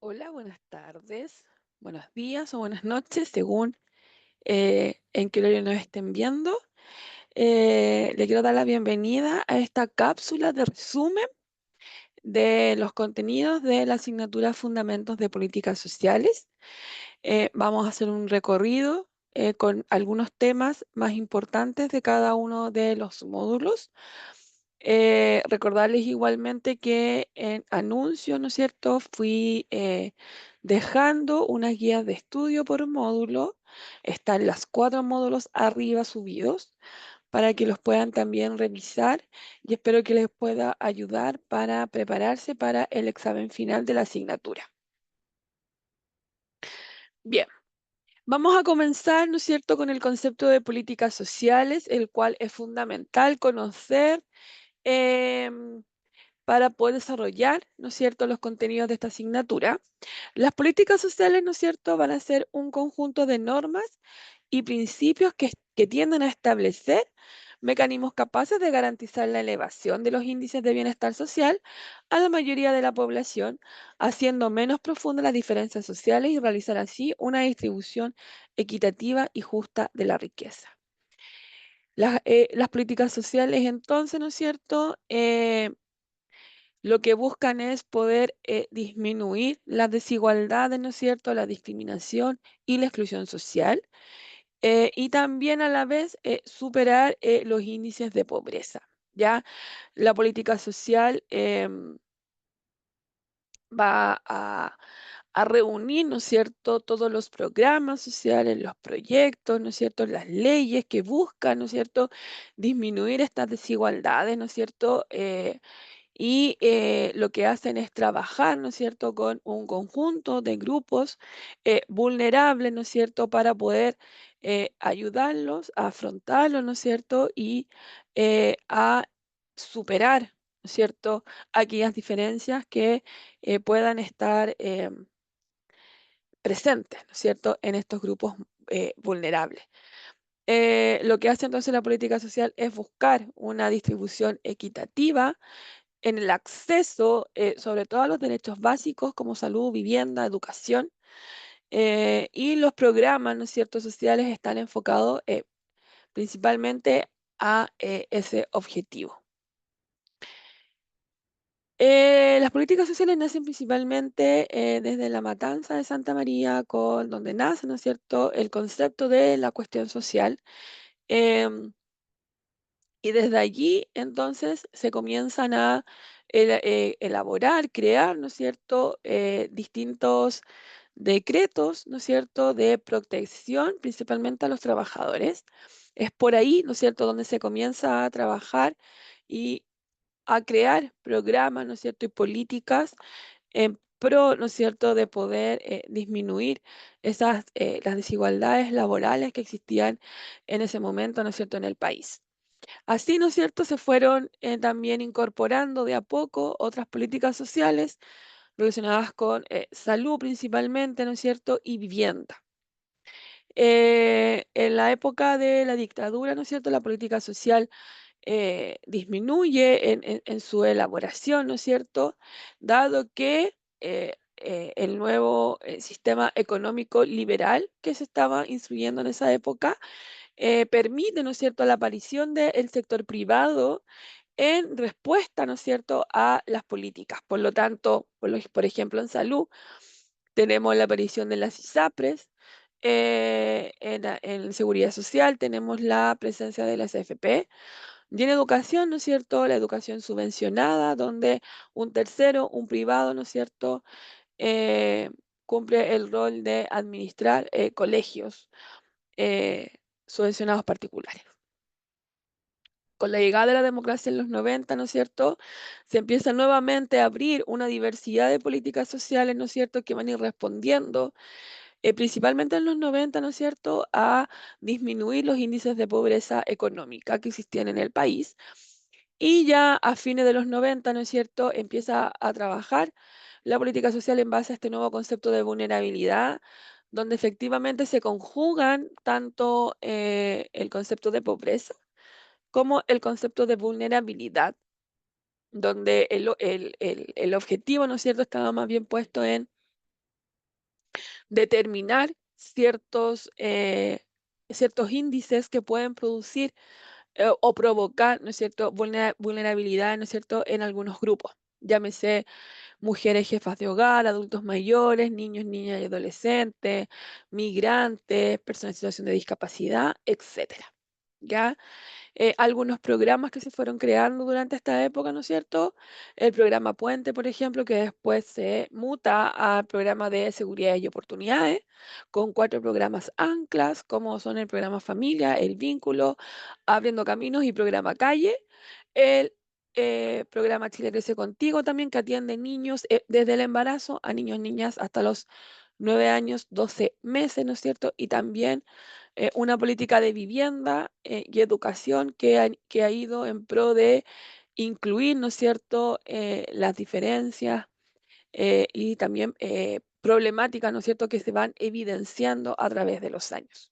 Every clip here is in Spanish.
Hola, buenas tardes, buenos días o buenas noches, según en qué horario nos estén viendo. Le quiero dar la bienvenida a esta cápsula de resumen de los contenidos de la asignatura Fundamentos de Políticas Sociales. Vamos a hacer un recorrido con algunos temas más importantes de cada uno de los módulos. Recordarles igualmente que en anuncio, ¿no es cierto? Fui dejando unas guías de estudio por módulo. Están las 4 módulos arriba subidos para que los puedan también revisar y espero que les pueda ayudar para prepararse para el examen final de la asignatura. Bien, vamos a comenzar, ¿no es cierto?, con el concepto de políticas sociales, el cual es fundamental conocer. em, para poder desarrollar, ¿no es cierto?, los contenidos de esta asignatura. Las políticas sociales, ¿no es cierto?, van a ser un conjunto de normas y principios que tienden a establecer mecanismos capaces de garantizar la elevación de los índices de bienestar social a la mayoría de la población, haciendo menos profundas las diferencias sociales y realizar así una distribución equitativa y justa de la riqueza. Las políticas sociales, entonces, ¿no es cierto?, lo que buscan es poder disminuir las desigualdades, ¿no es cierto?, la discriminación y la exclusión social, y también a la vez superar los índices de pobreza. ¿Ya? La política social va a reunir, ¿no es cierto?, todos los programas sociales, los proyectos, ¿no es cierto?, las leyes que buscan, ¿no es cierto?, disminuir estas desigualdades, ¿no es cierto?, y lo que hacen es trabajar, ¿no es cierto?, con un conjunto de grupos vulnerables, ¿no es cierto?, para poder ayudarlos a afrontarlo, ¿no es cierto?, y a superar, ¿no es cierto?, aquellas diferencias que puedan estar presentes, ¿no es cierto?, en estos grupos vulnerables. Lo que hace entonces la política social es buscar una distribución equitativa en el acceso, sobre todo a los derechos básicos como salud, vivienda, educación, y los programas, ¿no es cierto?, sociales están enfocados principalmente a ese objetivo. Las políticas sociales nacen principalmente desde la matanza de Santa María, donde nace, ¿no es cierto?, el concepto de la cuestión social. em, Y desde allí, entonces, se comienzan a elaborar, crear, ¿no es cierto?, distintos decretos, ¿no es cierto?, de protección, principalmente a los trabajadores. Es por ahí, ¿no es cierto?, donde se comienza a trabajar y a crear programas, ¿no es cierto?, y políticas en pro, ¿no es cierto?, de poder disminuir las desigualdades laborales que existían en ese momento, ¿no es cierto?, en el país. Así, ¿no es cierto?, se fueron también incorporando de a poco otras políticas sociales relacionadas con salud principalmente, ¿no es cierto?, y vivienda. En la época de la dictadura, ¿no es cierto?, la política social disminuye en su elaboración, ¿no es cierto?, dado que el nuevo sistema económico liberal que se estaba instruyendo en esa época permite, ¿no es cierto?, la aparición del sector privado en respuesta, ¿no es cierto?, a las políticas. Por lo tanto, por ejemplo, en salud tenemos la aparición de las ISAPRES, en seguridad social tenemos la presencia de las AFP, y en educación, ¿no es cierto?, la educación subvencionada, donde un tercero, un privado, ¿no es cierto?, eh, cumple el rol de administrar colegios eh, subvencionados particulares. Con la llegada de la democracia en los 90, ¿no es cierto?, se empieza nuevamente a abrir una diversidad de políticas sociales, ¿no es cierto?, que van a ir respondiendo, principalmente en los 90, ¿no es cierto?, a disminuir los índices de pobreza económica que existían en el país. Y ya a fines de los 90, ¿no es cierto?, empieza a trabajar la política social en base a este nuevo concepto de vulnerabilidad, donde efectivamente se conjugan tanto el concepto de pobreza como el concepto de vulnerabilidad, donde el objetivo, ¿no es cierto?, estaba más bien puesto en determinar ciertos índices que pueden producir o provocar, ¿no es cierto?, vulnerabilidad, ¿no es cierto?, en algunos grupos. Llámese mujeres jefas de hogar, adultos mayores, niños, niñas y adolescentes, migrantes, personas en situación de discapacidad, etcétera. ¿Ya? Algunos programas que se fueron creando durante esta época, ¿no es cierto? El programa Puente, por ejemplo, que después se muta al programa de seguridad y oportunidades, con 4 programas anclas, como son el programa Familia, el Vínculo, Abriendo Caminos y programa Calle. El programa Chile Crece Contigo también, que atiende niños desde el embarazo a niños, niñas hasta los 9 años, 12 meses, ¿no es cierto? Y también una política de vivienda y educación que ha ido en pro de incluir, ¿no es cierto?, las diferencias y también problemáticas, ¿no es cierto?, que se van evidenciando a través de los años.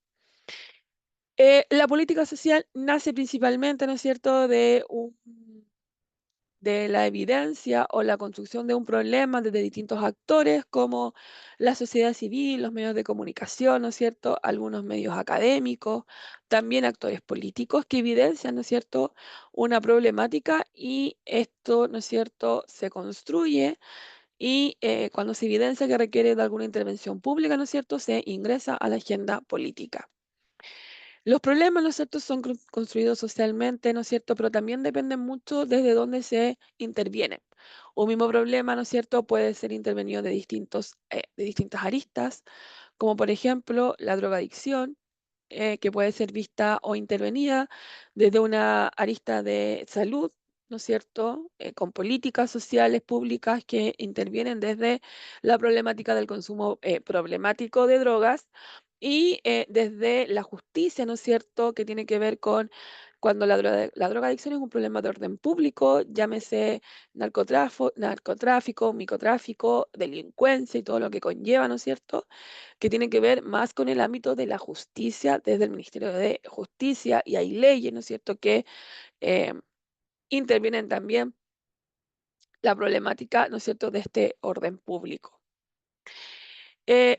La política social nace principalmente, ¿no es cierto?, de la evidencia o la construcción de un problema desde distintos actores como la sociedad civil, los medios de comunicación, ¿no es cierto? Algunos medios académicos, también actores políticos que evidencian, ¿no es cierto?, una problemática y esto, ¿no es cierto?, se construye y cuando se evidencia que requiere de alguna intervención pública, ¿no es cierto?, se ingresa a la agenda política. Los problemas, ¿no es cierto?, son construidos socialmente, ¿no es cierto?, pero también dependen mucho desde dónde se interviene. Un mismo problema, ¿no es cierto?, puede ser intervenido de distintas aristas, como por ejemplo la drogadicción, que puede ser vista o intervenida desde una arista de salud, ¿no es cierto?, con políticas sociales públicas que intervienen desde la problemática del consumo problemático de drogas y desde la justicia, ¿no es cierto?, que tiene que ver con cuando la drogadicción es un problema de orden público, llámese narcotráfico, microtráfico, delincuencia y todo lo que conlleva, ¿no es cierto?, que tiene que ver más con el ámbito de la justicia desde el Ministerio de Justicia y hay leyes, ¿no es cierto?, que eh, intervienen también la problemática, ¿no es cierto?, de este orden público.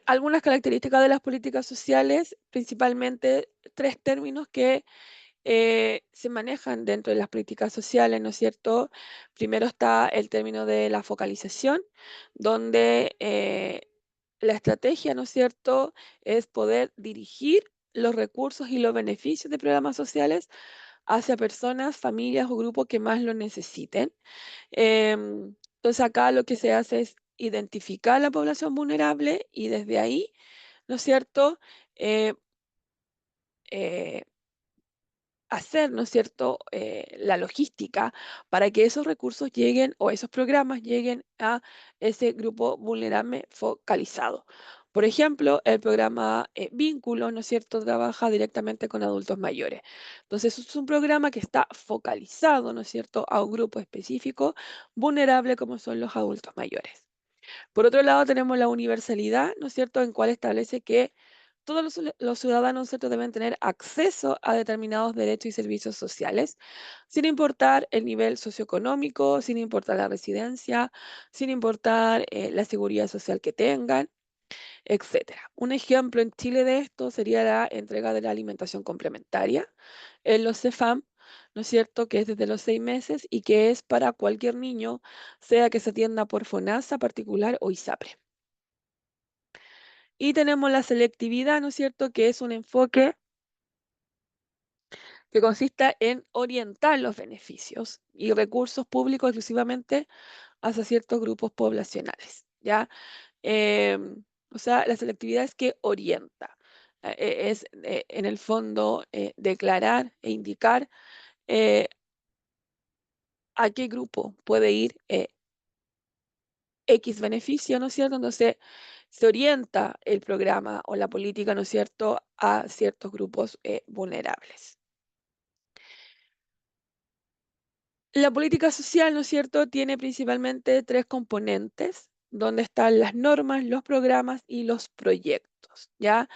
Algunas características de las políticas sociales, principalmente 3 términos que se manejan dentro de las políticas sociales, ¿no es cierto? Primero está el término de la focalización, donde la estrategia, ¿no es cierto?, es poder dirigir los recursos y los beneficios de programas sociales hacia personas, familias o grupos que más lo necesiten. Entonces acá lo que se hace es identificar la población vulnerable y desde ahí, ¿no es cierto?, eh, eh, hacer, ¿no es cierto?, la logística para que esos recursos lleguen o esos programas lleguen a ese grupo vulnerable focalizado. Por ejemplo, el programa Vínculo, ¿no es cierto?, trabaja directamente con adultos mayores. Entonces, es un programa que está focalizado, ¿no es cierto?, a un grupo específico vulnerable como son los adultos mayores. Por otro lado, tenemos la universalidad, ¿no es cierto?, en cual establece que todos los ciudadanos, ¿cierto?, deben tener acceso a determinados derechos y servicios sociales, sin importar el nivel socioeconómico, sin importar la residencia, sin importar la seguridad social que tengan, etcétera. Un ejemplo en Chile de esto sería la entrega de la alimentación complementaria en los CEFAM, ¿no es cierto?, que es desde los 6 meses y que es para cualquier niño, sea que se atienda por FONASA particular o ISAPRE. Y tenemos la selectividad, ¿no es cierto?, que es un enfoque que consista en orientar los beneficios y recursos públicos exclusivamente hacia ciertos grupos poblacionales, ¿ya? O sea, la selectividad es que orienta, es en el fondo declarar e indicar eh, a qué grupo puede ir X beneficio, ¿no es cierto? Entonces, se orienta el programa o la política, ¿no es cierto?, a ciertos grupos vulnerables. La política social, ¿no es cierto?, tiene principalmente 3 componentes, donde están las normas, los programas y los proyectos, ¿ya?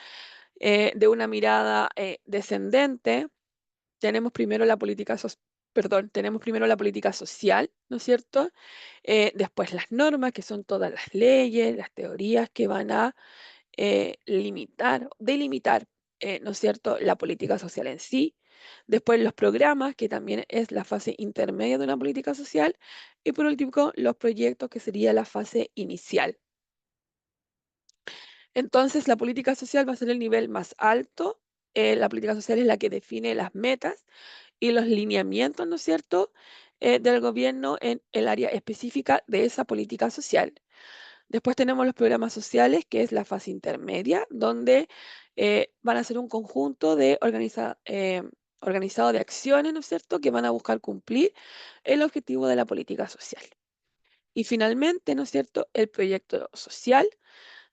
De una mirada descendente, tenemos primero la política tenemos primero la política social, ¿no es cierto? Después las normas, que son todas las leyes, las teorías que van a delimitar, ¿no es cierto?, la política social en sí. Después los programas, que también es la fase intermedia de una política social. Y por último, los proyectos, que sería la fase inicial. Entonces, la política social va a ser el nivel más alto. La política social es la que define las metas y los lineamientos, ¿no es cierto?, del gobierno en el área específica de esa política social. Después tenemos los programas sociales, que es la fase intermedia, donde van a ser un conjunto de organizado de acciones, ¿no es cierto?, que van a buscar cumplir el objetivo de la política social. Y finalmente, ¿no es cierto?, el proyecto social,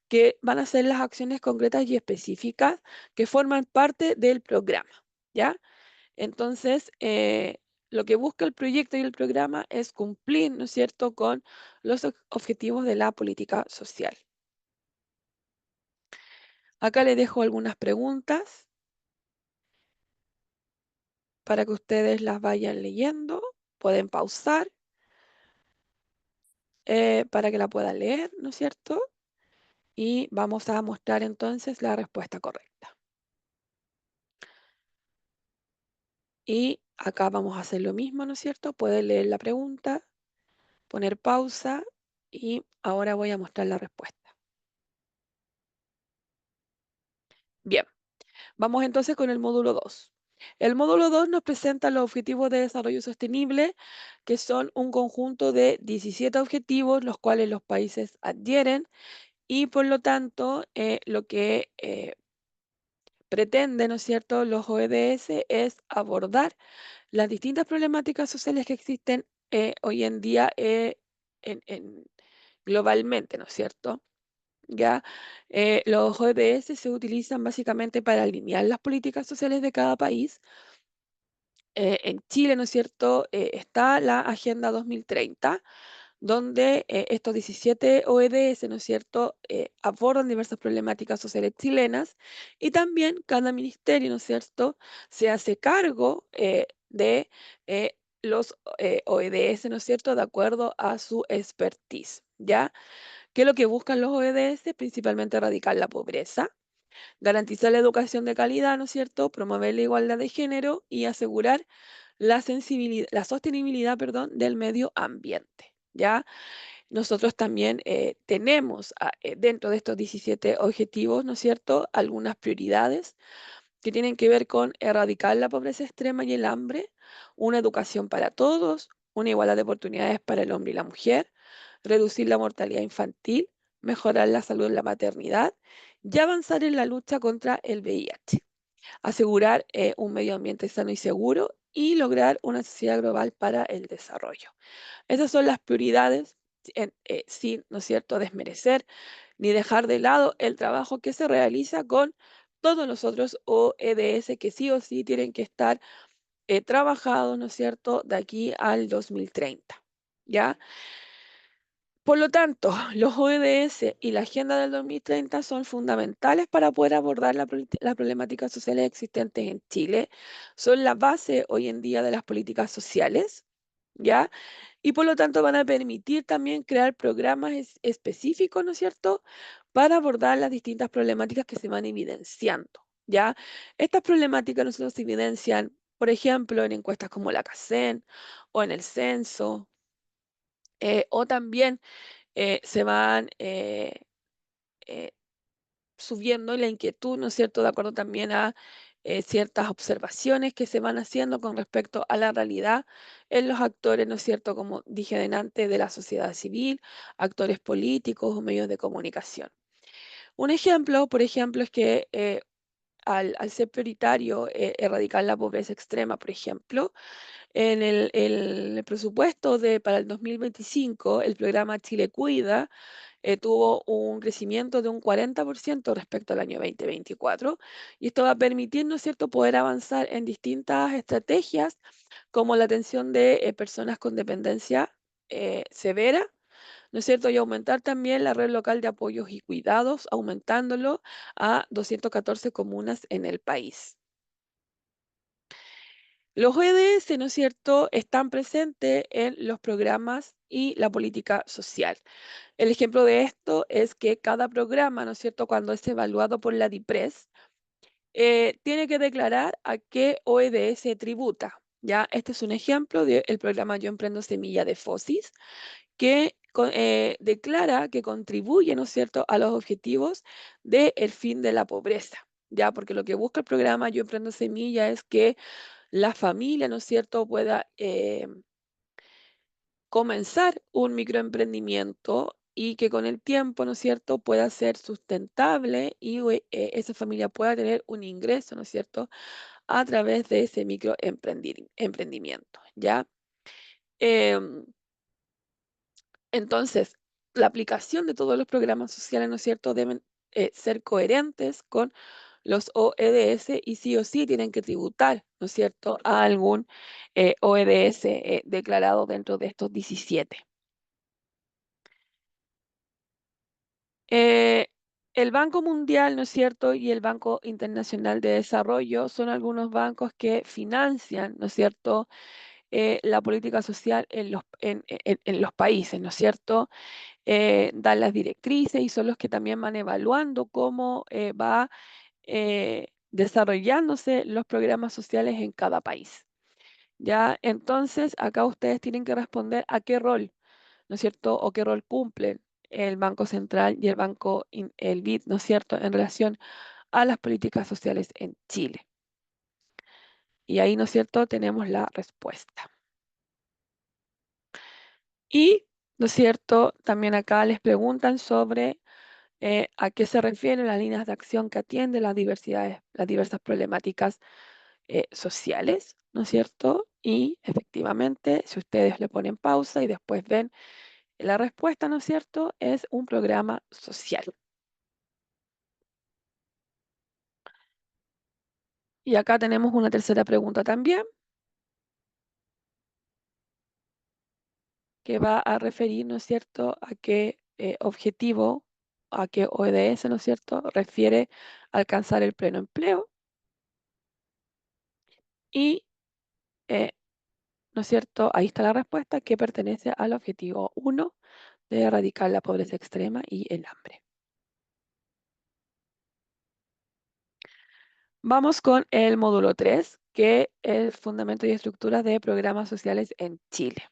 que van a ser las acciones concretas y específicas que forman parte del programa, ¿ya? Entonces, lo que busca el proyecto y el programa es cumplir, ¿no es cierto?, con los objetivos de la política social. Acá les dejo algunas preguntas para que ustedes las vayan leyendo. Pueden pausar para que la puedan leer, ¿no es cierto? Y vamos a mostrar entonces la respuesta correcta. Y acá vamos a hacer lo mismo, ¿no es cierto? Pueden leer la pregunta, poner pausa y ahora voy a mostrar la respuesta. Bien, vamos entonces con el módulo 2. El módulo 2 nos presenta los objetivos de desarrollo sostenible, que son un conjunto de 17 objetivos, los cuales los países adhieren y por lo tanto lo que pretende, ¿no es cierto?, los ODS es abordar las distintas problemáticas sociales que existen hoy en día globalmente, ¿no es cierto? Ya, los ODS se utilizan básicamente para alinear las políticas sociales de cada país. En Chile, ¿no es cierto?, está la Agenda 2030, donde estos 17 ODS, ¿no es cierto?, abordan diversas problemáticas sociales chilenas y también cada ministerio, ¿no es cierto?, se hace cargo de los ODS, ¿no es cierto?, de acuerdo a su expertise, ¿ya? ¿Qué es lo que buscan los ODS? Principalmente erradicar la pobreza, garantizar la educación de calidad, ¿no es cierto?, promover la igualdad de género y asegurar la sostenibilidad, perdón, del medio ambiente, ¿ya? Nosotros también tenemos dentro de estos 17 objetivos, ¿no es cierto?, algunas prioridades que tienen que ver con erradicar la pobreza extrema y el hambre, una educación para todos, una igualdad de oportunidades para el hombre y la mujer, reducir la mortalidad infantil, mejorar la salud en la maternidad y avanzar en la lucha contra el VIH, asegurar un medio ambiente sano y seguro y lograr una sociedad global para el desarrollo. Esas son las prioridades, sin, ¿no es cierto?, desmerecer ni dejar de lado el trabajo que se realiza con todos los otros ODS que sí o sí tienen que estar trabajados, ¿no es cierto?, de aquí al 2030, ¿ya? Por lo tanto, los ODS y la Agenda del 2030 son fundamentales para poder abordar las problemáticas sociales existentes en Chile. Son la base hoy en día de las políticas sociales, ¿ya? Y por lo tanto van a permitir también crear programas específicos, ¿no es cierto?, para abordar las distintas problemáticas que se van evidenciando, ¿ya? Estas problemáticas nosotros se evidencian, por ejemplo, en encuestas como la CACEN o en el censo, o también se van eh, subiendo la inquietud, ¿no es cierto?, de acuerdo también a ciertas observaciones que se van haciendo con respecto a la realidad en los actores, ¿no es cierto?, como dije delante, de la sociedad civil, actores políticos o medios de comunicación. Un ejemplo, por ejemplo, es que al ser prioritario erradicar la pobreza extrema, por ejemplo, en el presupuesto para el 2025, el programa Chile Cuida tuvo un crecimiento de un 40% respecto al año 2024 y esto va a permitir, ¿no es cierto?, poder avanzar en distintas estrategias como la atención de personas con dependencia severa, ¿no es cierto?, y aumentar también la red local de apoyos y cuidados, aumentándolo a 214 comunas en el país. Los ODS, ¿no es cierto?, están presentes en los programas y la política social. El ejemplo de esto es que cada programa, ¿no es cierto?, cuando es evaluado por la DIPRES, tiene que declarar a qué ODS tributa. ¿Ya? Este es un ejemplo del programa Yo Emprendo Semilla de FOSIS, que declara que contribuye, ¿no es cierto?, a los objetivos del fin de la pobreza. ¿Ya? Porque lo que busca el programa Yo Emprendo Semilla es que la familia, ¿no es cierto?, pueda comenzar un microemprendimiento y que con el tiempo, ¿no es cierto?, pueda ser sustentable y esa familia pueda tener un ingreso, ¿no es cierto?, a través de ese emprendimiento, ¿ya? Em, entonces, la aplicación de todos los programas sociales, ¿no es cierto?, deben ser coherentes con los ODS y sí o sí tienen que tributar, ¿no es cierto?, a algún ODS declarado dentro de estos 17. Eh, el Banco Mundial, ¿no es cierto?, y el Banco Internacional de Desarrollo son algunos bancos que financian, ¿no es cierto?, la política social en los países, ¿no es cierto? Dan las directrices y son los que también van evaluando cómo va desarrollándose los programas sociales en cada país. ¿Ya? Entonces, acá ustedes tienen que responder a qué rol, ¿no es cierto? O qué rol cumplen el Banco Central y el BID, ¿no es cierto?, en relación a las políticas sociales en Chile. Y ahí, ¿no es cierto?, tenemos la respuesta. Y, ¿no es cierto?, también acá les preguntan sobre a qué se refieren las líneas de acción que atienden las diversas problemáticas sociales, ¿no es cierto? Y efectivamente, si ustedes le ponen pausa y después ven la respuesta, ¿no es cierto?, es un programa social. Y acá tenemos una tercera pregunta también, que va a referir, ¿no es cierto?, a qué objetivo, a qué ODS, ¿no es cierto?, refiere alcanzar el pleno empleo y, ¿no es cierto?, ahí está la respuesta, que pertenece al objetivo 1 de erradicar la pobreza extrema y el hambre. Vamos con el módulo 3, que es Fundamentos y Estructuras de Programas Sociales en Chile.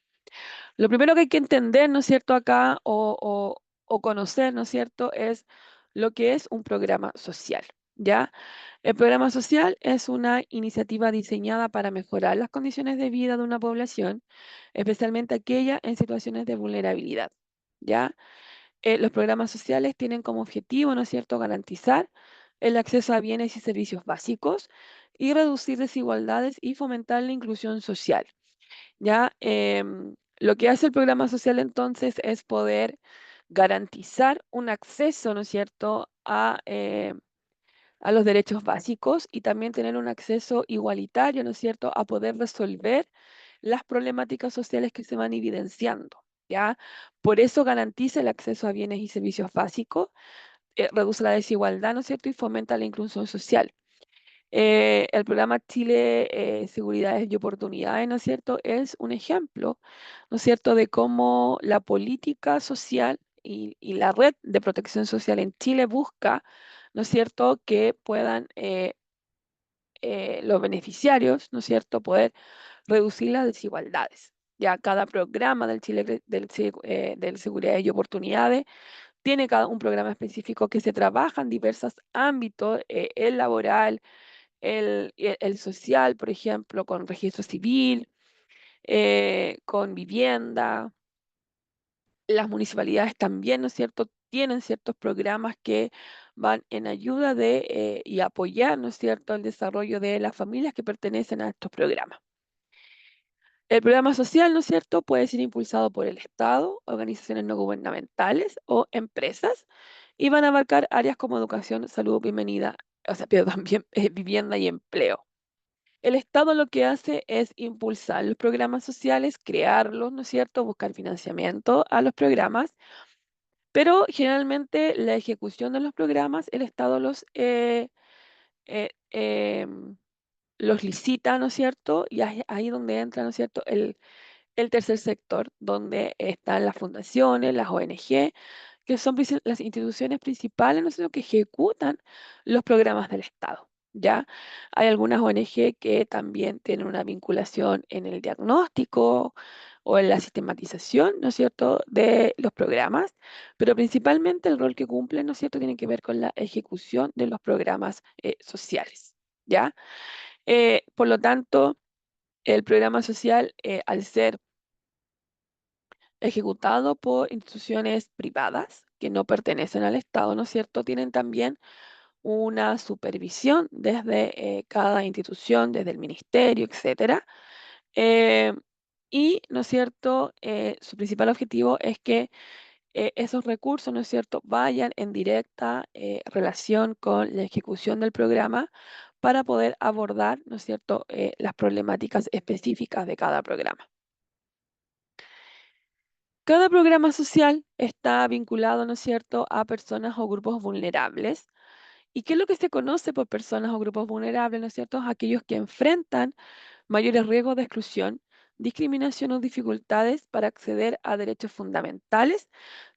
Lo primero que hay que entender, ¿no es cierto?, acá o conocer, ¿no es cierto?, es lo que es un programa social, ¿ya? El programa social es una iniciativa diseñada para mejorar las condiciones de vida de una población, especialmente aquella en situaciones de vulnerabilidad, ¿ya? Los programas sociales tienen como objetivo, ¿no es cierto?, garantizar el acceso a bienes y servicios básicos y reducir desigualdades y fomentar la inclusión social. ¿Ya? Lo que hace el programa social entonces es poder garantizar un acceso, ¿no es cierto?, a los derechos básicos y también tener un acceso igualitario, ¿no es cierto?, a poder resolver las problemáticas sociales que se van evidenciando, ¿ya? Por eso garantiza el acceso a bienes y servicios básicos, reduce la desigualdad, ¿no es cierto?, y fomenta la inclusión social. El programa Chile Seguridades y Oportunidades, ¿no es cierto?, es un ejemplo, ¿no es cierto?, de cómo la política social y la red de protección social en Chile busca, ¿no es cierto?, que puedan los beneficiarios, ¿no es cierto?, poder reducir las desigualdades. Ya cada programa del del Seguridades y Oportunidades tiene cada un programa específico que se trabaja en diversos ámbitos, el laboral, el social, por ejemplo, con registro civil, con vivienda. Las municipalidades también, ¿no es cierto?, tienen ciertos programas que van en ayuda de y apoyar, ¿no es cierto?, el desarrollo de las familias que pertenecen a estos programas. El programa social, ¿no es cierto?, puede ser impulsado por el Estado, organizaciones no gubernamentales o empresas y van a abarcar áreas como educación, salud, bienvenida, o sea, perdón, vivienda y empleo. El Estado lo que hace es impulsar los programas sociales, crearlos, ¿no es cierto?, buscar financiamiento a los programas, pero generalmente la ejecución de los programas, el Estado los los licita, ¿no es cierto? Y ahí donde entra, ¿no es cierto?, el tercer sector, donde están las fundaciones, las ONG, que son las instituciones principales, ¿no es cierto?, que ejecutan los programas del Estado, ¿ya? Hay algunas ONG que también tienen una vinculación en el diagnóstico o en la sistematización, ¿no es cierto?, de los programas, pero principalmente el rol que cumplen, ¿no es cierto?, tiene que ver con la ejecución de los programas sociales, ¿ya? Por lo tanto, el programa social, al ser ejecutado por instituciones privadas que no pertenecen al Estado, ¿no es cierto?, tienen también una supervisión desde cada institución, desde el ministerio, etcétera. Eh, y, ¿no es cierto?, su principal objetivo es que esos recursos, ¿no es cierto?, vayan en directa relación con la ejecución del programa para poder abordar, ¿no es cierto?, las problemáticas específicas de cada programa. Cada programa social está vinculado, ¿no es cierto?, a personas o grupos vulnerables. ¿Y qué es lo que se conoce por personas o grupos vulnerables, ¿no es cierto? Aquellos que enfrentan mayores riesgos de exclusión, discriminación o dificultades para acceder a derechos fundamentales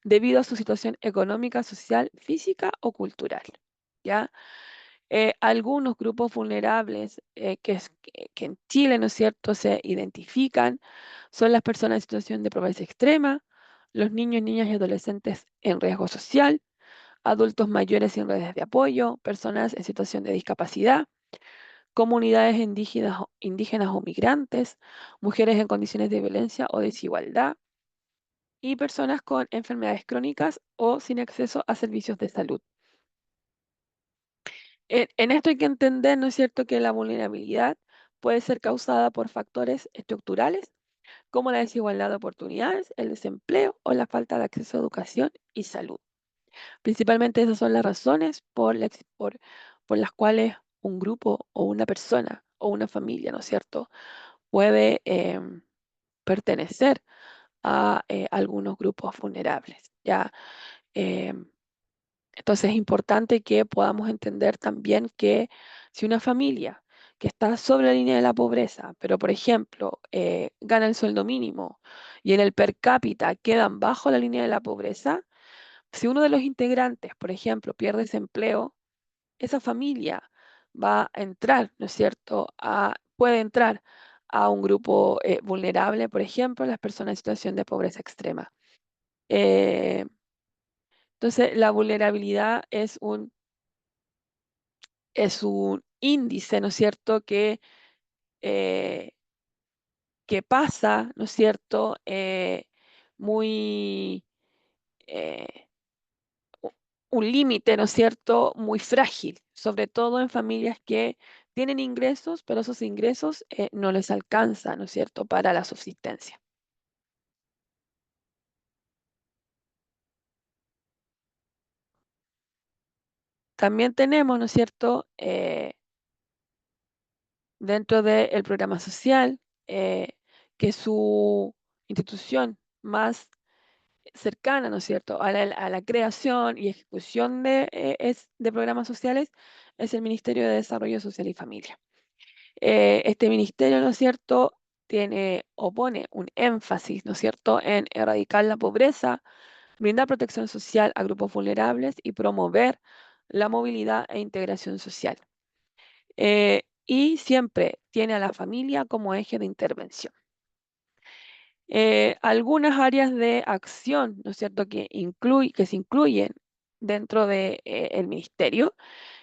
debido a su situación económica, social, física o cultural. ¿Ya? Algunos grupos vulnerables que en Chile, ¿no es cierto?, se identifican son las personas en situación de pobreza extrema, los niños, niñas y adolescentes en riesgo social, adultos mayores sin redes de apoyo, personas en situación de discapacidad, comunidades indígenas o migrantes, mujeres en condiciones de violencia o desigualdad y personas con enfermedades crónicas o sin acceso a servicios de salud. En esto hay que entender, ¿no es cierto?, que la vulnerabilidad puede ser causada por factores estructurales como la desigualdad de oportunidades, el desempleo o la falta de acceso a educación y salud. Principalmente esas son las razones por las cuales un grupo o una persona o una familia, ¿no es cierto?, puede pertenecer a algunos grupos vulnerables. ¿Ya? Em, entonces es importante que podamos entender también que si una familia que está sobre la línea de la pobreza, pero por ejemplo gana el sueldo mínimo y en el per cápita quedan bajo la línea de la pobreza, si uno de los integrantes, por ejemplo, pierde ese empleo, esa familia va a entrar, ¿no es cierto?, puede entrar a un grupo vulnerable, por ejemplo, las personas en situación de pobreza extrema. Eh, entonces, la vulnerabilidad es un índice, ¿no es cierto?, eh, que pasa, ¿no es cierto?, muy, eh, u- un límite, ¿no es cierto?, muy frágil, sobre todo en familias que tienen ingresos, pero esos ingresos no les alcanza, ¿no es cierto?, para la subsistencia. También tenemos, ¿no es cierto?, dentro del programa social, que su institución más cercana, ¿no es cierto?, a la creación y ejecución de programas sociales es el Ministerio de Desarrollo Social y Familia. Este ministerio, ¿no es cierto?, tiene o pone un énfasis, ¿no es cierto?, en erradicar la pobreza, brindar protección social a grupos vulnerables y promover la movilidad e integración social. Y siempre tiene a la familia como eje de intervención. Algunas áreas de acción, ¿no es cierto?, que se incluyen dentro de, el ministerio,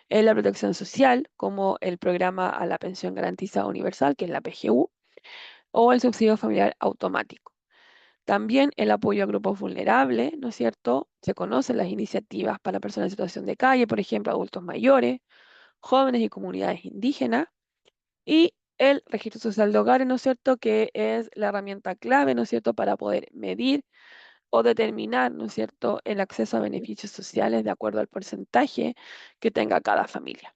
es la protección social, como el programa a la pensión garantizada universal, que es la PGU, o el subsidio familiar automático. También el apoyo a grupos vulnerables, ¿no es cierto? Se conocen las iniciativas para personas en situación de calle, por ejemplo, adultos mayores, jóvenes y comunidades indígenas. Y el registro social de hogares, ¿no es cierto?, que es la herramienta clave, ¿no es cierto?, para poder medir o determinar, ¿no es cierto?, el acceso a beneficios sociales de acuerdo al porcentaje que tenga cada familia.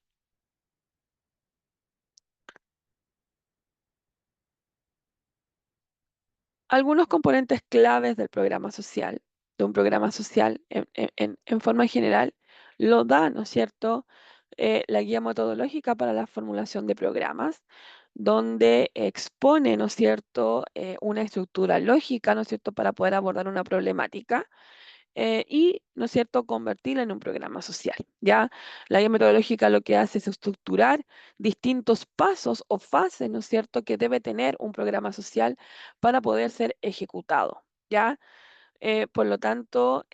Algunos componentes claves del programa social, de un programa social en forma general, lo da, ¿no es cierto?, la guía metodológica para la formulación de programas, donde expone, ¿no es cierto?, una estructura lógica, ¿no es cierto?, para poder abordar una problemática y, ¿no es cierto?, convertirla en un programa social. ¿Ya? La guía metodológica lo que hace es estructurar distintos pasos o fases, ¿no es cierto?, que debe tener un programa social para poder ser ejecutado. ¿Ya? Por lo tanto,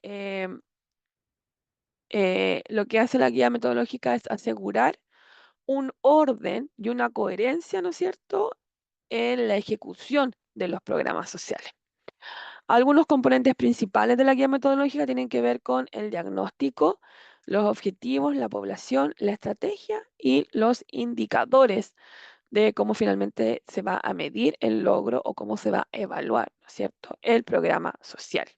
lo que hace la guía metodológica es asegurar un orden y una coherencia, ¿no es cierto?, en la ejecución de los programas sociales. Algunos componentes principales de la guía metodológica tienen que ver con el diagnóstico, los objetivos, la población, la estrategia y los indicadores de cómo finalmente se va a medir el logro o cómo se va a evaluar, ¿no es cierto?, el programa social.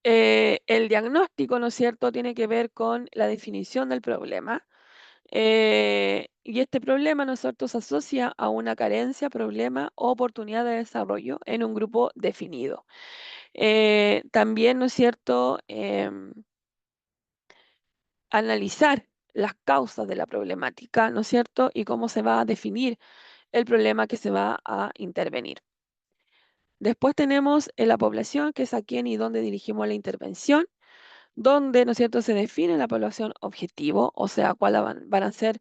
El diagnóstico, ¿no es cierto?, tiene que ver con la definición del problema. Y este problema, ¿no es cierto?, se asocia a una carencia, problema o oportunidad de desarrollo en un grupo definido. También, ¿no es cierto?, analizar las causas de la problemática, ¿no es cierto?, y cómo se va a definir el problema que se va a intervenir. Después tenemos la población, que es a quién y dónde dirigimos la intervención, donde, ¿no es cierto?, se define la población objetivo, o sea, cuáles van a ser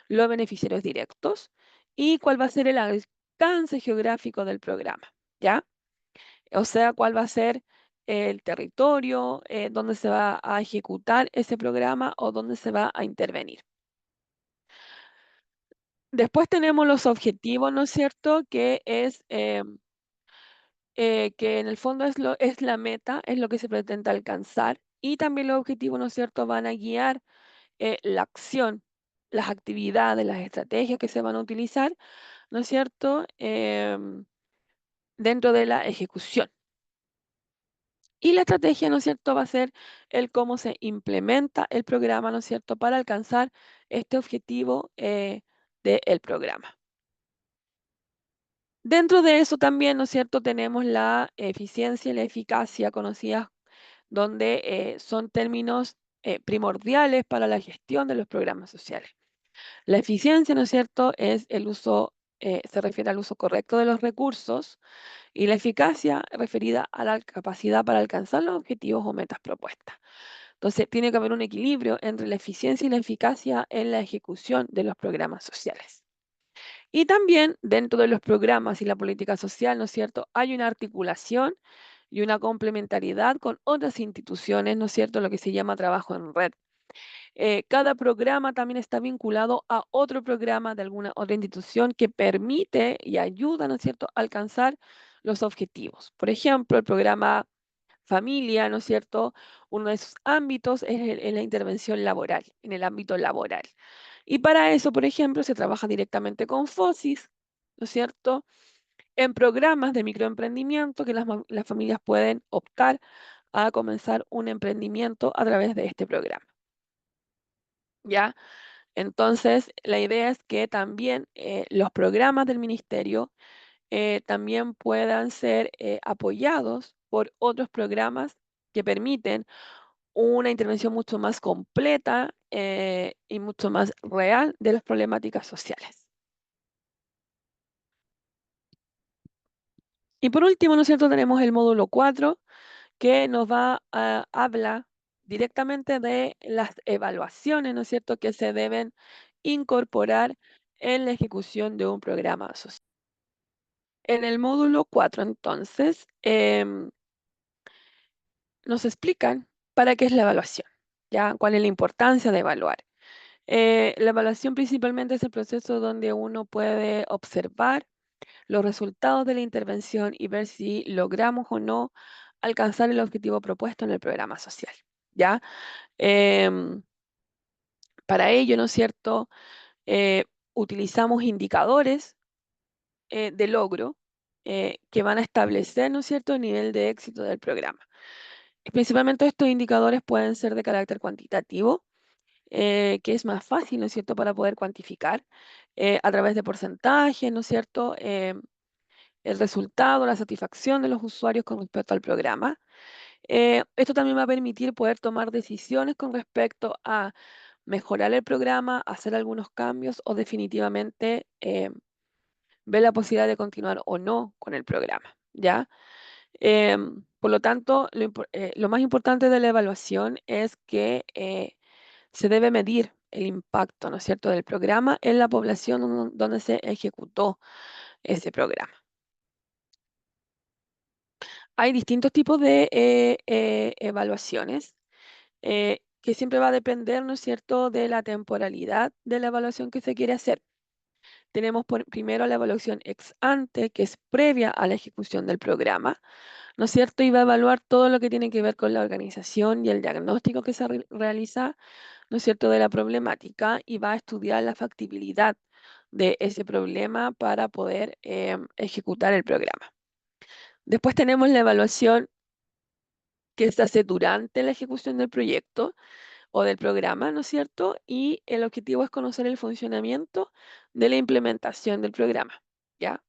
los beneficiarios directos y cuál va a ser el alcance geográfico del programa, ¿ya? O sea, cuál va a ser el territorio, donde se va a ejecutar ese programa o dónde se va a intervenir. Después tenemos los objetivos, ¿no es cierto?, que es que en el fondo es la meta, es lo que se pretende alcanzar y también los objetivos, ¿no es cierto?, van a guiar la acción, las actividades, las estrategias que se van a utilizar, ¿no es cierto?, dentro de la ejecución. Y la estrategia, ¿no es cierto?, va a ser el cómo se implementa el programa, ¿no es cierto?, para alcanzar este objetivo del programa. Dentro de eso también, ¿no es cierto?, tenemos la eficiencia y la eficacia conocidas, donde son términos primordiales para la gestión de los programas sociales. La eficiencia, ¿no es cierto?, es el uso, se refiere al uso correcto de los recursos y la eficacia referida a la capacidad para alcanzar los objetivos o metas propuestas. Entonces, tiene que haber un equilibrio entre la eficiencia y la eficacia en la ejecución de los programas sociales. Y también dentro de los programas y la política social, ¿no es cierto?, hay una articulación y una complementariedad con otras instituciones, ¿no es cierto?, lo que se llama trabajo en red. Cada programa también está vinculado a otro programa de alguna otra institución que permite y ayuda, ¿no es cierto?, a alcanzar los objetivos. Por ejemplo, el programa Familia, ¿no es cierto? Uno de sus ámbitos es la intervención laboral, en el ámbito laboral. Y para eso, por ejemplo, se trabaja directamente con FOSIS, ¿no es cierto?, en programas de microemprendimiento que las familias pueden optar a comenzar un emprendimiento a través de este programa. ¿Ya? Entonces, la idea es que también los programas del ministerio también puedan ser apoyados por otros programas que permiten una intervención mucho más completa y mucho más real de las problemáticas sociales. Y por último, ¿no es cierto?, tenemos el módulo 4 que nos habla directamente de las evaluaciones, ¿no es cierto?, que se deben incorporar en la ejecución de un programa social. En el módulo 4, entonces, nos explican para qué es la evaluación, ¿ya? ¿Cuál es la importancia de evaluar? La evaluación principalmente es el proceso donde uno puede observar los resultados de la intervención y ver si logramos o no alcanzar el objetivo propuesto en el programa social, ¿ya? Em, para ello, ¿no es cierto?, eh, utilizamos indicadores de logro que van a establecer, ¿no es cierto?, el nivel de éxito del programa. Y principalmente estos indicadores pueden ser de carácter cuantitativo, que es más fácil, ¿no es cierto?, para poder cuantificar a través de porcentajes, ¿no es cierto?, el resultado, la satisfacción de los usuarios con respecto al programa. Esto también va a permitir poder tomar decisiones con respecto a mejorar el programa, hacer algunos cambios o definitivamente ver la posibilidad de continuar o no con el programa, ¿ya? Por lo tanto, lo más importante de la evaluación es que se debe medir el impacto, ¿no es cierto?, del programa en la población donde se ejecutó ese programa. Hay distintos tipos de evaluaciones que siempre va a depender, ¿no es cierto?, de la temporalidad de la evaluación que se quiere hacer. Tenemos primero la evaluación ex ante, que es previa a la ejecución del programa, ¿no es cierto? Y va a evaluar todo lo que tiene que ver con la organización y el diagnóstico que se realiza, ¿no es cierto?, de la problemática y va a estudiar la factibilidad de ese problema para poder ejecutar el programa. Después tenemos la evaluación que se hace durante la ejecución del proyecto o del programa, ¿no es cierto? Y el objetivo es conocer el funcionamiento de la implementación del programa, ¿ya?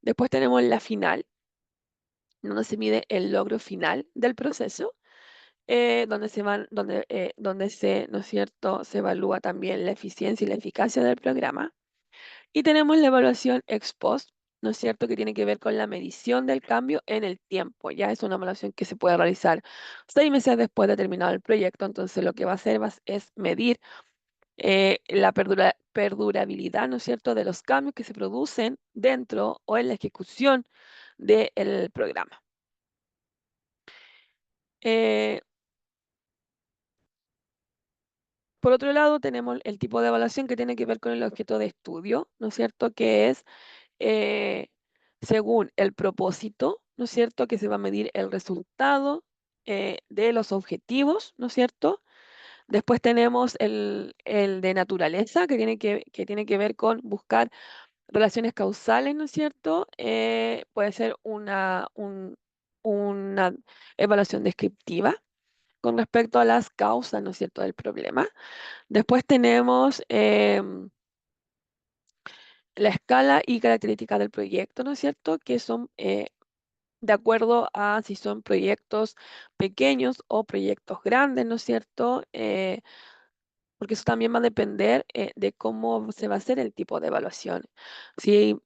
Después tenemos la final, donde se mide el logro final del proceso, donde se, ¿no es cierto?, se evalúa también la eficiencia y la eficacia del programa. Y tenemos la evaluación ex post, ¿no es cierto?, que tiene que ver con la medición del cambio en el tiempo. Ya es una evaluación que se puede realizar 6 meses después de terminado el proyecto. Entonces, lo que va a hacer es medir la perdurabilidad, ¿no es cierto?, de los cambios que se producen dentro o en la ejecución del programa. Eh, por otro lado, tenemos el tipo de evaluación que tiene que ver con el objeto de estudio, ¿no es cierto?, que es eh, según el propósito, ¿no es cierto?, que se va a medir el resultado de los objetivos, ¿no es cierto? Después tenemos el de naturaleza, que tiene que ver con buscar relaciones causales, ¿no es cierto? Puede ser una evaluación descriptiva con respecto a las causas, ¿no es cierto?, del problema. Después tenemos la escala y características del proyecto, ¿no es cierto?, que son de acuerdo a si son proyectos pequeños o proyectos grandes, ¿no es cierto? Porque eso también va a depender de cómo se va a hacer el tipo de evaluación. Si,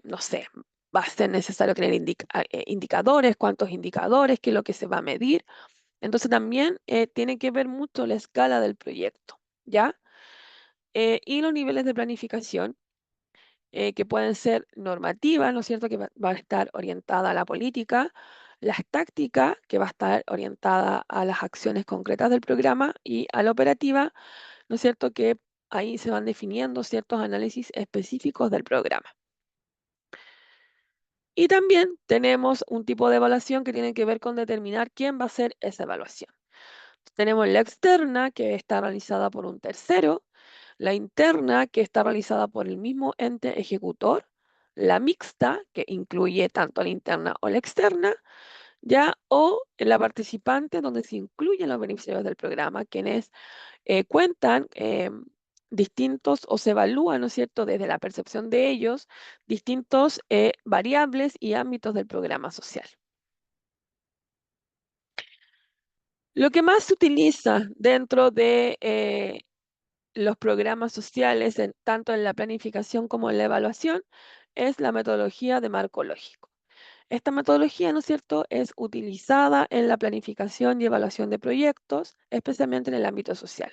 no sé, va a ser necesario tener indicadores, cuántos indicadores, qué es lo que se va a medir. Entonces también tiene que ver mucho la escala del proyecto, ¿ya? Y los niveles de planificación que pueden ser normativas, ¿no es cierto?, que va a estar orientada a la política, las tácticas, que va a estar orientada a las acciones concretas del programa, y a la operativa, ¿no es cierto?, que ahí se van definiendo ciertos análisis específicos del programa. Y también tenemos un tipo de evaluación que tiene que ver con determinar quién va a hacer esa evaluación. Tenemos la externa, que está realizada por un tercero, la interna, que está realizada por el mismo ente ejecutor, la mixta, que incluye tanto la interna o la externa, ya, o la participante, donde se incluyen los beneficiarios del programa, quienes cuentan distintos o se evalúan, ¿no es cierto?, desde la percepción de ellos, distintos variables y ámbitos del programa social. Lo que más se utiliza dentro de los programas sociales, tanto en la planificación como en la evaluación, es la metodología de marco lógico. Esta metodología, ¿no es cierto?, es utilizada en la planificación y evaluación de proyectos, especialmente en el ámbito social.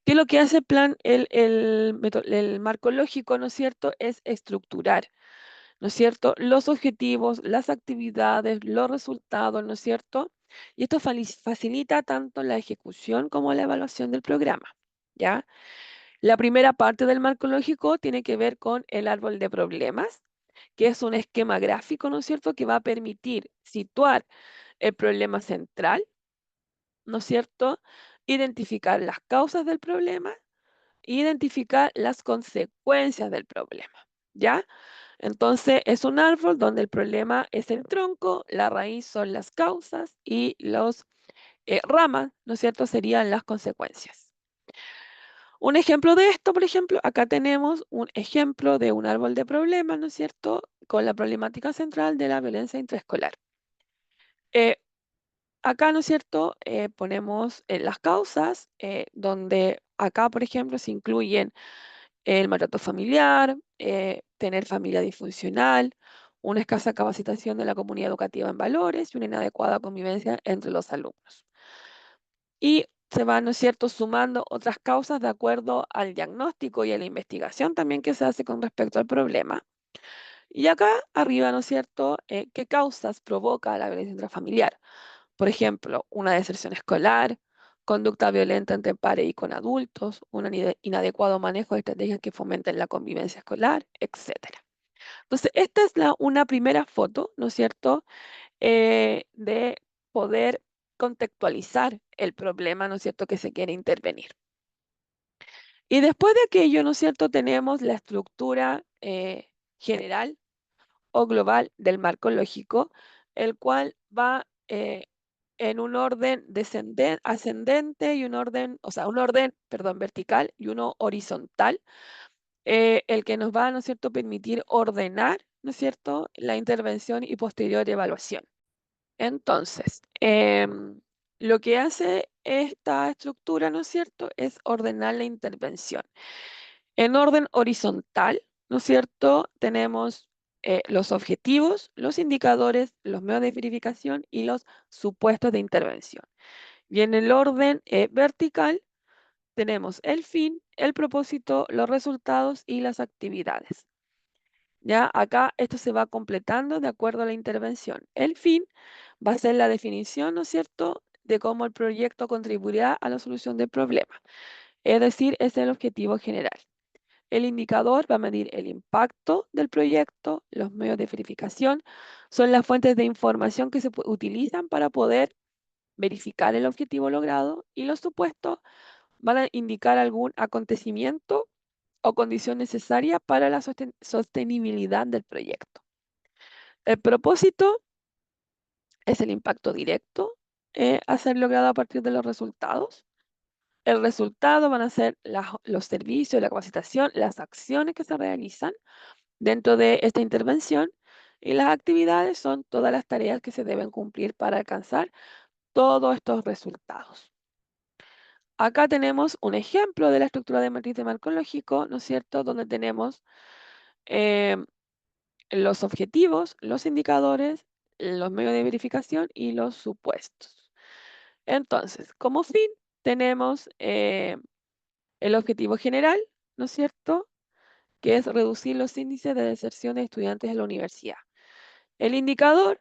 ¿Qué es lo que hace el marco lógico, ¿no es cierto?, es estructurar, ¿no es cierto?, los objetivos, las actividades, los resultados, ¿no es cierto? Y esto facilita tanto la ejecución como la evaluación del programa, ¿ya? La primera parte del marco lógico tiene que ver con el árbol de problemas, que es un esquema gráfico, ¿no es cierto?, que va a permitir situar el problema central, ¿no es cierto?, identificar las causas del problema, identificar las consecuencias del problema, ¿ya? Entonces, es un árbol donde el problema es el tronco, la raíz son las causas y los ramas, ¿no es cierto?, serían las consecuencias. Un ejemplo de esto, por ejemplo, acá tenemos un ejemplo de un árbol de problemas, ¿no es cierto?, con la problemática central de la violencia intraescolar. Eh, acá, ¿no es cierto?, ponemos las causas, donde acá, por ejemplo, se incluyen el maltrato familiar, tener familia disfuncional, una escasa capacitación de la comunidad educativa en valores y una inadecuada convivencia entre los alumnos. Y se van, ¿no es cierto?, sumando otras causas de acuerdo al diagnóstico y a la investigación también que se hace con respecto al problema. Y acá arriba, ¿no es cierto?, qué causas provoca la violencia intrafamiliar. Por ejemplo, una deserción escolar, conducta violenta entre pares y con adultos, un inadecuado manejo de estrategias que fomenten la convivencia escolar, etcétera. Entonces, esta es una primera foto, ¿no es cierto?, de poder contextualizar el problema, ¿no es cierto?, que se quiere intervenir. Y después de aquello, ¿no es cierto?, tenemos la estructura general o global del marco lógico, el cual va en un orden ascendente y un orden, o sea, un orden, perdón, vertical y uno horizontal, el que nos va, ¿no es cierto?, permitir ordenar, ¿no es cierto?, la intervención y posterior evaluación. Entonces, lo que hace esta estructura, ¿no es cierto?, es ordenar la intervención. En orden horizontal, ¿no es cierto?, tenemos los objetivos, los indicadores, los medios de verificación y los supuestos de intervención. Y en el orden vertical tenemos el fin, el propósito, los resultados y las actividades. Ya acá esto se va completando de acuerdo a la intervención. El fin va a ser la definición, ¿no es cierto?, de cómo el proyecto contribuirá a la solución del problema. Es decir, es el objetivo general. El indicador va a medir el impacto del proyecto, los medios de verificación, son las fuentes de información que se utilizan para poder verificar el objetivo logrado y los supuestos van a indicar algún acontecimiento o condición necesaria para la sostenibilidad del proyecto. El propósito es el impacto directo a ser logrado a partir de los resultados. El resultado van a ser los servicios, la capacitación, las acciones que se realizan dentro de esta intervención y las actividades son todas las tareas que se deben cumplir para alcanzar todos estos resultados. Acá tenemos un ejemplo de la estructura de matriz de marco lógico, ¿no es cierto?, donde tenemos eh, los objetivos, los indicadores, los medios de verificación y los supuestos. Entonces, como fin, tenemos el objetivo general, ¿no es cierto?, que es reducir los índices de deserción de estudiantes en la universidad. El indicador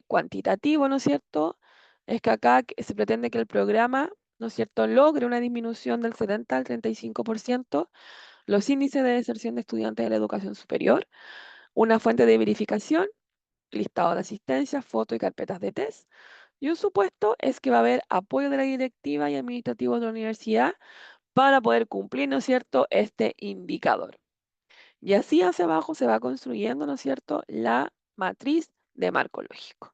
cuantitativo, ¿no es cierto?, es que acá se pretende que el programa, ¿no es cierto?, logre una disminución del 70 al 35%, los índices de deserción de estudiantes de la educación superior, una fuente de verificación, listado de asistencia, foto y carpetas de test. Y un supuesto es que va a haber apoyo de la directiva y administrativos de la universidad para poder cumplir, ¿no es cierto?, este indicador. Y así hacia abajo se va construyendo, ¿no es cierto?, la matriz de marco lógico.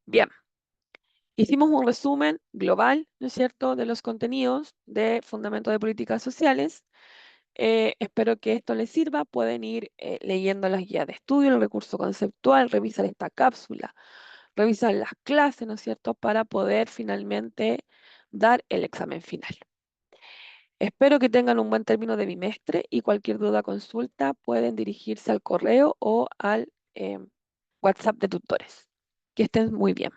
Bien, hicimos un resumen global, ¿no es cierto?, de los contenidos de Fundamento de Políticas Sociales. Espero que esto les sirva. Pueden ir leyendo las guías de estudio, el recurso conceptual, revisar esta cápsula, revisar las clases, ¿no es cierto?, para poder finalmente dar el examen final. Espero que tengan un buen término de bimestre y cualquier duda o consulta pueden dirigirse al correo o al WhatsApp de tutores. Que estén muy bien.